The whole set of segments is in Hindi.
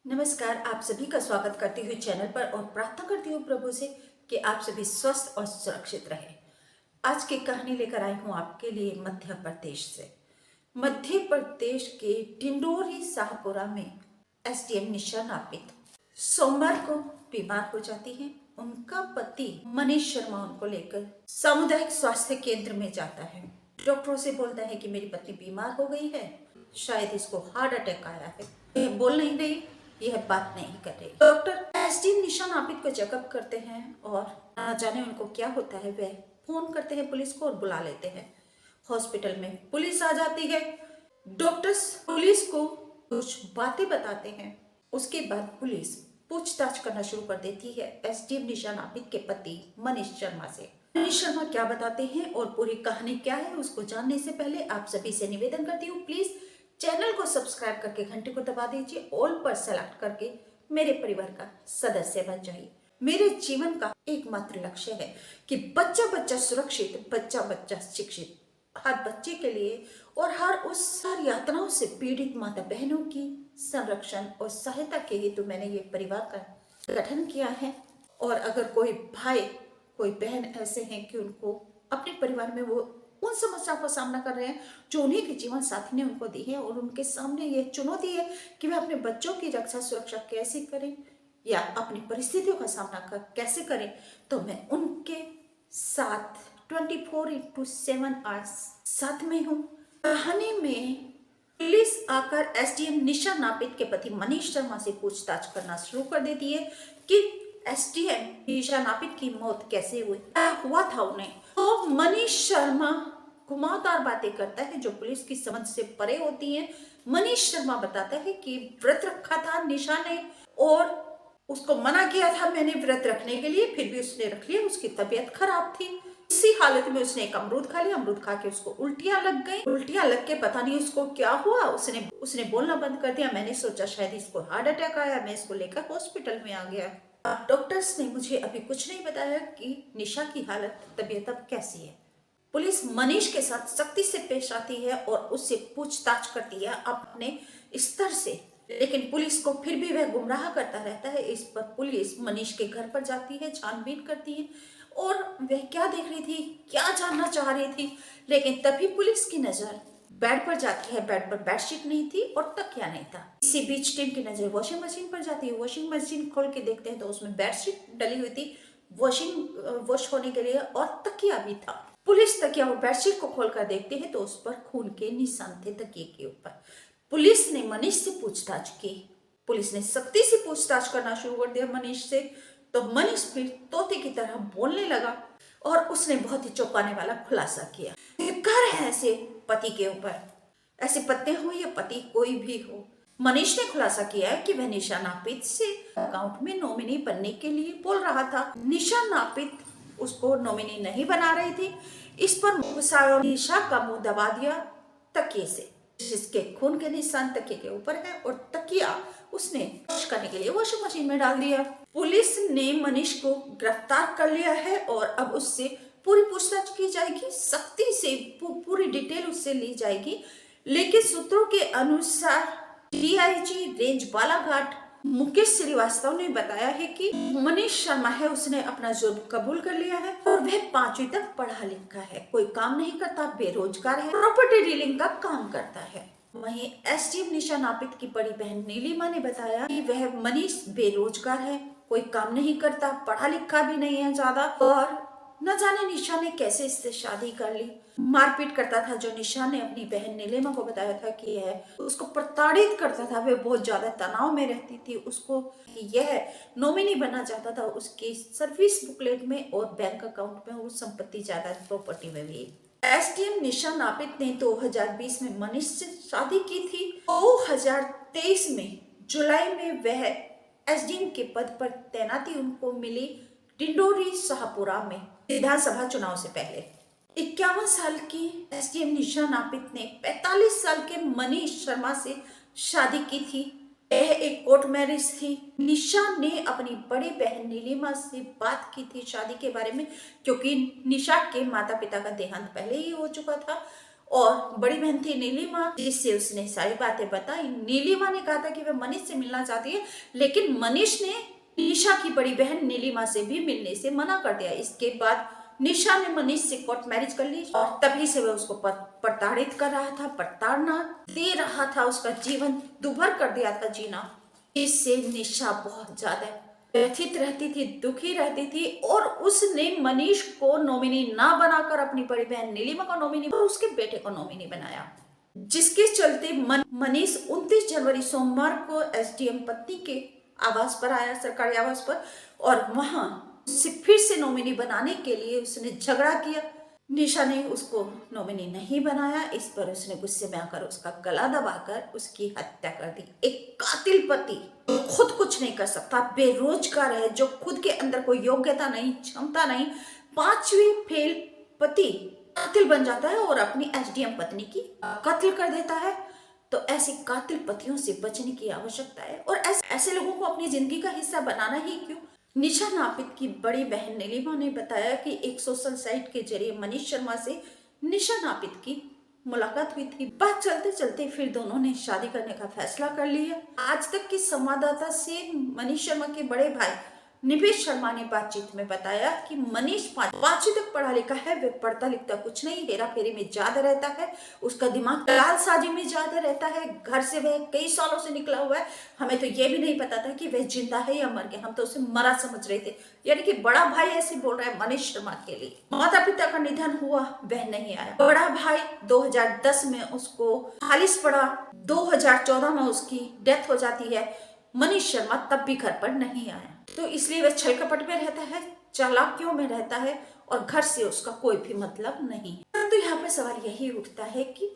नमस्कार, आप सभी का स्वागत करती हुई चैनल पर और प्रार्थना करती हूँ प्रभु से कि आप सभी स्वस्थ और सुरक्षित रहें। आज की कहानी लेकर आई हूँ आपके लिए मध्य प्रदेश से। मध्य प्रदेश के डिंडोरी शाहपुरा में एसडीएम निशा नापित सोमवार को बीमार हो जाती है। उनका पति मनीष शर्मा उनको लेकर सामुदायिक स्वास्थ्य केंद्र में जाता है। डॉक्टरों से बोलता है कि मेरी पत्नी बीमार हो गई है, शायद इसको हार्ट अटैक आया है। यह बोल नहीं रही, यह बात नहीं कर रही। डॉक्टर एसडीएम निशा नापित को चेकअप करते हैं और ना जाने उनको क्या होता है, वह फोन करते हैं पुलिस को और बुला लेते हैं। हॉस्पिटल में पुलिस आ जाती है। डॉक्टर्स पुलिस को कुछ बातें बताते हैं। उसके बाद पुलिस पूछताछ करना शुरू कर देती है एसडीएम निशा नापित के पति मनीष शर्मा से। मनीष शर्मा क्या बताते हैं और पूरी कहानी क्या है, उसको जानने से पहले आप सभी से निवेदन करती हूँ, प्लीज चैनल को सब्सक्राइब करके घंटे को दबा दीजिए, ऑल पर सेलेक्ट करके मेरे परिवार का सदस्य बन जाइए। मेरे जीवन का एकमात्र लक्ष्य है कि बच्चा बच्चा सुरक्षित, बच्चा बच्चा शिक्षित। हर बच्चे के लिए और हर उस सारी यातनाओं से पीड़ित माता बहनों की संरक्षण और सहायता के हेतु मैंने ये परिवार का गठन किया है। और अगर कोई भाई कोई बहन ऐसे हैं कि उनको अपने परिवार में वो उन समस्याओं का सामना कर रहे हैं जो उन्हीं के जीवन साथी ने उनको दी है और उनके सामने ये चुनौती है कि वे अपने बच्चों की रक्षा सुरक्षा कैसे करें या अपनी परिस्थितियों का सामना कैसे करें, तो मैं उनके साथ 24/7 आवर्स साथ में हूँ। कहानी में पुलिस आकर एसडीएम निशा नापित के पति मनीष शर्मा से पूछताछ करना शुरू कर देती है कि एसडीएम निशा नापित की मौत कैसे हुई, क्या हुआ था उन्हें। तो मनीष शर्मा घुमावदार बातें करता है जो पुलिस की समझ से परे होती हैं। मनीष शर्मा बताता है कि व्रत रखा था निशा ने और उसको मना किया था मैंने व्रत रखने के लिए, फिर भी उसने रख लिया। उसकी तबीयत खराब थी, इसी हालत में उसने एक अमरूद खा लिया। अमरूद खा के उसको उल्टियां लग गई। उल्टियां लग के पता नहीं उसको क्या हुआ, उसने बोलना बंद कर दिया। मैंने सोचा शायद इसको हार्ट अटैक आया, मैं इसको लेकर हॉस्पिटल में आ गया। डॉक्टर्स ने मुझे अभी कुछ नहीं बताया कि निशा की हालत तबीयत अब कैसी है। पुलिस मनीष के साथ सख्ती से पेश आती है और उससे पूछताछ करती है अपने स्तर से, लेकिन पुलिस को फिर भी वह गुमराह करता रहता है। इस पर पुलिस मनीष के घर पर जाती है, छानबीन करती है और वह क्या देख रही थी, क्या जानना चाह रही थी, लेकिन तभी पुलिस की नजर बेड पर जाती है। बेड पर बेडशीट नहीं थी और तकिया नहीं था। इसी बीच टीम की नजर वॉशिंग मशीन पर जाती है। वॉशिंग मशीन खोल के देखते हैं तो उसमें बेडशीट डली हुई थी वॉश होने के लिए और तकिया भी था। पुलिस तकिया और बेडशीट को खोलकर देखते हैं तो उस पर खून के निशान थे तकिए के ऊपर। पुलिस ने मनीष से पूछताछ की। पुलिस ने सख्ती से पूछताछ करना शुरू कर दिया मनीष से। तो मनीष फिर तोते की तरह बोलने लगा और उसने बहुत ही चौंकाने वाला खुलासा किया। धिक्कार है ऐसे पति के ऊपर, ऐसे पत्नी हो या पति कोई भी हो। मनीष ने खुलासा किया है कि वह निशा नापित से अकाउंट में नॉमिनी बनने के लिए बोल रहा था। निशा नापित उसको नॉमिनी नहीं बना रही थी। इस पर निशा का मुंह दबा दिया तकिए से, जिसके खून के निशान तकिए के ऊपर है और तकिया उसने वॉश करने के लिए वॉशिंग मशीन में डाल दिया। पुलिस ने मनीष को गिरफ्तार कर लिया है और अब उससे पूरी पूछताछ की जाएगी, सख्ती से पूरी डिटेल उससे ली जाएगी। लेकिन सूत्रों के अनुसार डीआईजी रेंज बालाघाट मुकेश श्रीवास्तव ने बताया है कि मनीष शर्मा है, उसने अपना जुर्म कबूल कर लिया है और वह 5वीं तक पढ़ा लिखा है, कोई काम नहीं करता, बेरोजगार है, प्रॉपर्टी डीलिंग का काम करता है। वहीं एसडीएम निशा नापित की बड़ी बहन नीलिमा ने बताया कि वह मनीष बेरोजगार है, कोई काम नहीं करता, पढ़ा लिखा भी नहीं है ज्यादा और न जाने निशा ने कैसे इससे शादी कर ली। मारपीट करता था जो निशा ने अपनी बहन नीलिमा को बताया था कि यह उसको प्रताड़ित करता था। वह बहुत ज्यादा तनाव में रहती थी। उसको यह नॉमिनी बनना चाहता था उसकी सर्विस बुकलेट में और बैंक अकाउंट में और संपत्ति जायदाद प्रॉपर्टी में भी। एसडीएम निशा नापित ने 2020 में मनीष से शादी की थी। 2023 में जुलाई में वह एसडीएम के पद पर तैनाती उनको मिली डिंडोरी शाहपुरा में विधानसभा चुनाव से पहले। 51 साल की एसडीएम निशा नापित ने 45 साल के मनीष शर्मा से शादी की थी। यह एक कोर्ट मैरिज थी। निशा ने अपनी बड़ी बहन नीलिमा से बात की थी शादी के बारे में, क्योंकि निशा के माता पिता का देहांत पहले ही हो चुका था और बड़ी बहन थी नीलिमा, जिससे उसने सारी बातें बताई। नीलिमा ने कहा था कि वह मनीष से मिलना चाहती है, लेकिन मनीष ने निशा की बड़ी बहन नीलिमा से भी मिलने से मना कर दिया। इसके बाद निशा ने मनीष से कोर्ट मैरिज कर ली और तभी से वह उसको प्रताड़ित कर रहा था, प्रताड़ना दे रहा था, उसका जीवन दुभर कर दिया था जीना। इससे निशा बहुत ज्यादा व्यथित रहती थी, दुखी रहती थी और उसने मनीष को नॉमिनी ना बनाकर अपनी बड़ी बहन नीलिमा को नॉमिनी और उसके बेटे को नॉमिनी बनाया, जिसके चलते मनीष 29 जनवरी सोमवार को एसडीएम पत्नी के आवास पर आया, सरकारी आवास पर, और वहां फिर से नॉमिनी बनाने के लिए उसने झगड़ा किया। निशा ने उसको नॉमिनी नहीं बनाया। इस पर उसने गुस्से में आकर उसका गला दबाकर उसकी हत्या कर दी। एक कातिल पति खुद कुछ नहीं कर सकता, बेरोजगार है, जो खुद के अंदर कोई योग्यता नहीं, क्षमता नहीं, 5वीं फेल पति कातिल बन जाता है और अपनी एसडीएम पत्नी की कत्ल कर देता है। तो ऐसे कातिल पतियों से बचने की आवश्यकता है और ऐसे लोगों को अपनी जिंदगी का हिस्सा बनाना ही क्यों। निशा नापित की बड़ी बहन नीलिमा ने बताया कि एक सोशल साइट के जरिए मनीष शर्मा से निशा नापित की मुलाकात हुई थी। बात चलते चलते फिर दोनों ने शादी करने का फैसला कर लिया। आज तक की संवाददाता से मनीष शर्मा के बड़े भाई निवेश शर्मा ने बातचीत में बताया कि मनीष 5वीं तक पढ़ा लिखा है, वे पढ़ता लिखता कुछ नहीं, हेरा फेरी में ज्यादा रहता है, उसका दिमाग जालसाजी में ज्यादा रहता है। घर से वह कई सालों से निकला हुआ है, हमें तो ये भी नहीं पता था कि वह जिंदा है या मर गया, हम तो उसे मरा समझ रहे थे। यानी कि बड़ा भाई ऐसे बोल रहा है मनीष शर्मा के लिए। माता पिता का निधन हुआ, वह नहीं आया। बड़ा भाई 2010 में उसको 40 पड़ा, 2014 में उसकी डेथ हो जाती है। मनीष शर्मा तब भी घर पर नहीं आया, तो इसलिए वह छल कपट में रहता है, चालाकियों में रहता है और घर से उसका कोई भी मतलब नहीं। तो यहाँ पे सवाल यही उठता है कि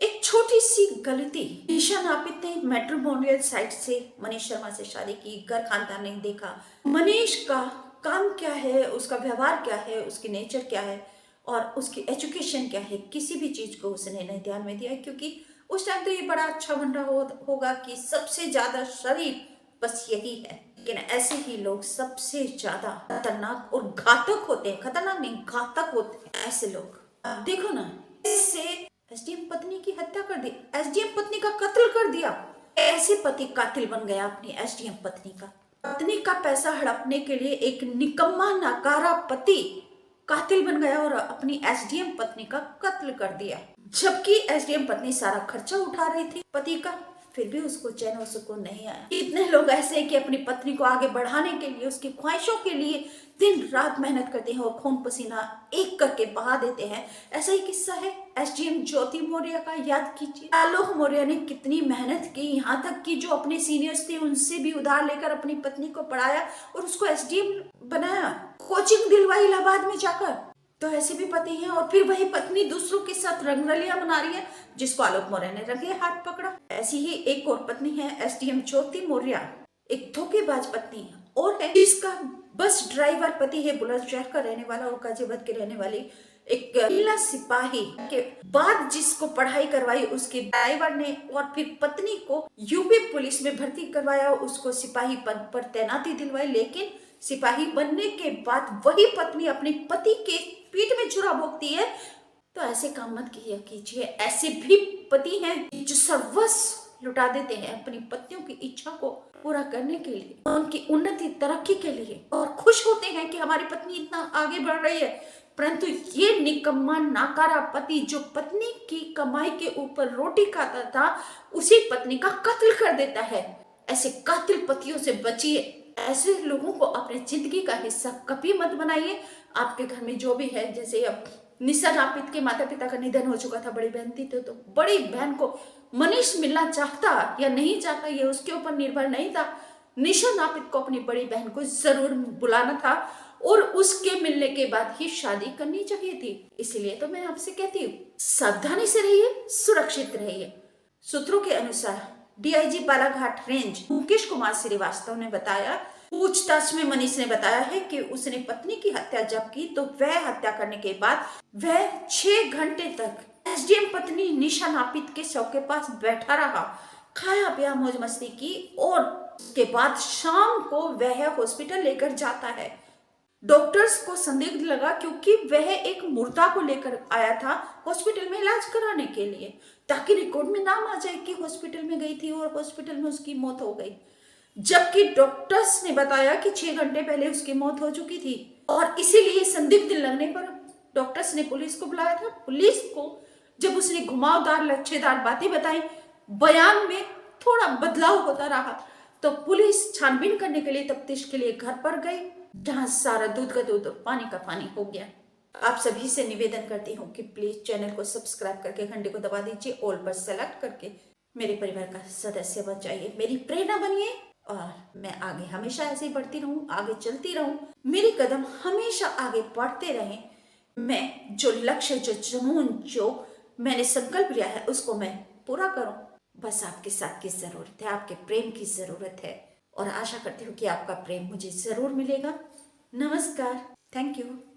एक छोटी सी गलती, निशा नापित ने मैट्रिमोनियल साइट से मनीष शर्मा से शादी की, घर खानदान नहीं देखा, मनीष का काम क्या है, उसका व्यवहार क्या है, उसकी नेचर क्या है और उसकी एजुकेशन क्या है, किसी भी चीज को उसने नहीं ध्यान में दिया। क्योंकि उस टाइम तो ये बड़ा अच्छा बन रहा होगा कि सबसे ज्यादा शरीफ बस यही है, लेकिन ऐसे ही लोग सबसे ज्यादा खतरनाक और घातक होते हैं। खतरनाक नहीं, घातक होते हैं ऐसे लोग। देखो ना, इससे एसडीएम पत्नी की हत्या कर दी, एसडीएम पत्नी का कत्ल कर दिया। ऐसे पति कातिल बन गया अपनी एसडीएम पत्नी का। पत्नी का पैसा हड़पने के लिए एक निकम्मा नाकारा पति कातिल बन गया और अपनी एसडीएम पत्नी का कत्ल कर दिया। जबकि एसडीएम पत्नी सारा खर्चा उठा रही थी पति का, फिर भी उसको चैन और सुकून नहीं आया। कितने लोग ऐसे हैं कि अपनी पत्नी को आगे बढ़ाने के लिए, उसकी ख्वाहिशों के लिए दिन रात मेहनत करते हैं और खून पसीना एक करके बहा देते हैं। ऐसा ही किस्सा है एसडीएम ज्योति मौर्य का, याद कीजिए। आलोक मौर्य ने कितनी मेहनत की, यहाँ तक कि जो अपने सीनियर्स थे उनसे भी उधार लेकर अपनी पत्नी को पढ़ाया और उसको एसडीएम बनाया, कोचिंग दिलवाई इलाहाबाद में जाकर। तो ऐसे भी पति हैं और फिर वही पत्नी दूसरों के साथ रंगरलियां मना रही है, जिसको आलोक मौर्य ने रंगे हाथ पकड़ा। ऐसी ही एक और पत्नी है एसडीएम ज्योति मौर्य, एक धोखेबाज पत्नी है और है जिसका बस ड्राइवर पति है, बुलंदशहर का रहने वाला और गाजियाबाद के रहने वाली एक महिला सिपाही के बाद जिसको पढ़ाई करवाई उसके ड्राइवर ने और फिर पत्नी को यूपी पुलिस में भर्ती करवाया, उसको सिपाही पद पर तैनाती दिलवाई। लेकिन सिपाही बनने के बाद वही पत्नी अपने पति के पीठ में छुरा भोगती है। तो ऐसे काम मत किया कीजिए। ऐसे भी पति हैं जो सर्वस्व लुटा देते हैं अपनी पत्नियों की इच्छा को पूरा करने के लिए, उनकी उन्नति तरक्की के लिए, और खुश होते हैं कि हमारी पत्नी इतना आगे बढ़ रही है। परंतु ये निकम्मा नाकारा पति जो पत्नी की कमाई के ऊपर रोटी खाता था, उसी पत्नी का कत्ल कर देता है। ऐसे कातिल पतियों से बचिए। ऐसे लोगों को अपने जिंदगी का हिस्सा कभी मत बनाइए। आपके घर में जो भी है, जैसे अब निशा नापित के माता पिता का निधन हो चुका था, बड़ी बहन थी, तो बड़ी बहन को मनीष मिलना चाहता या नहीं चाहता ये उसके ऊपर निर्भर नहीं था। निशा नापित को अपनी बड़ी बहन को जरूर बुलाना था और उसके मिलने के बाद ही शादी करनी चाहिए थी। इसलिए तो मैं आपसे कहती हूँ, सावधानी से रहिए, सुरक्षित रहिए। सूत्रों के अनुसार डीआईजी बालाघाट रेंज मुकेश कुमार श्रीवास्तव ने बताया, पूछताछ में मनीष ने बताया है कि उसने पत्नी की हत्या जब की तो वह हत्या करने के बाद वह 6 घंटे तक एसडीएम पत्नी निशा नापित के शव के पास बैठा रहा, खाया पिया मौज मस्ती की और उसके बाद शाम को वह हॉस्पिटल लेकर जाता है। डॉक्टर्स को संदिग्ध लगा क्योंकि वह एक मुर्दा को लेकर आया था हॉस्पिटल में इलाज कराने के लिए, ताकि रिकॉर्ड में नाम आ जाए कि हॉस्पिटल में गई थी और हॉस्पिटल में उसकी मौत हो गई। जबकि डॉक्टर्स ने बताया कि 6 घंटे पहले उसकी मौत हो चुकी थी, और इसीलिए संदिग्ध लगने पर डॉक्टर्स ने पुलिस को बुलाया था। पुलिस को जब उसने घुमावदार लच्छेदार बातें बताई, बयान में थोड़ा बदलाव होता रहा, तो पुलिस छानबीन करने के लिए तफ्तीश के लिए घर पर गई, जहां सारा दूध का दूध और पानी का पानी हो गया। आप सभी से निवेदन करती हूँ कि प्लीज चैनल को सब्सक्राइब करके घंटे को दबा दीजिए, ऑल पर सेलेक्ट करके मेरे परिवार का सदस्य बन जाइए, मेरी प्रेरणा बनिए, और मैं आगे हमेशा ऐसे ही बढ़ती रहूं, आगे चलती रहूं, मेरे कदम हमेशा आगे बढ़ते रहें। मैं जो लक्ष्य, जो जुनून, जो मैंने संकल्प लिया है उसको मैं पूरा करूं। बस आपके साथ की जरूरत है, आपके प्रेम की जरूरत है, और आशा करती हूँ कि आपका प्रेम मुझे जरूर मिलेगा। नमस्कार, थैंक यू।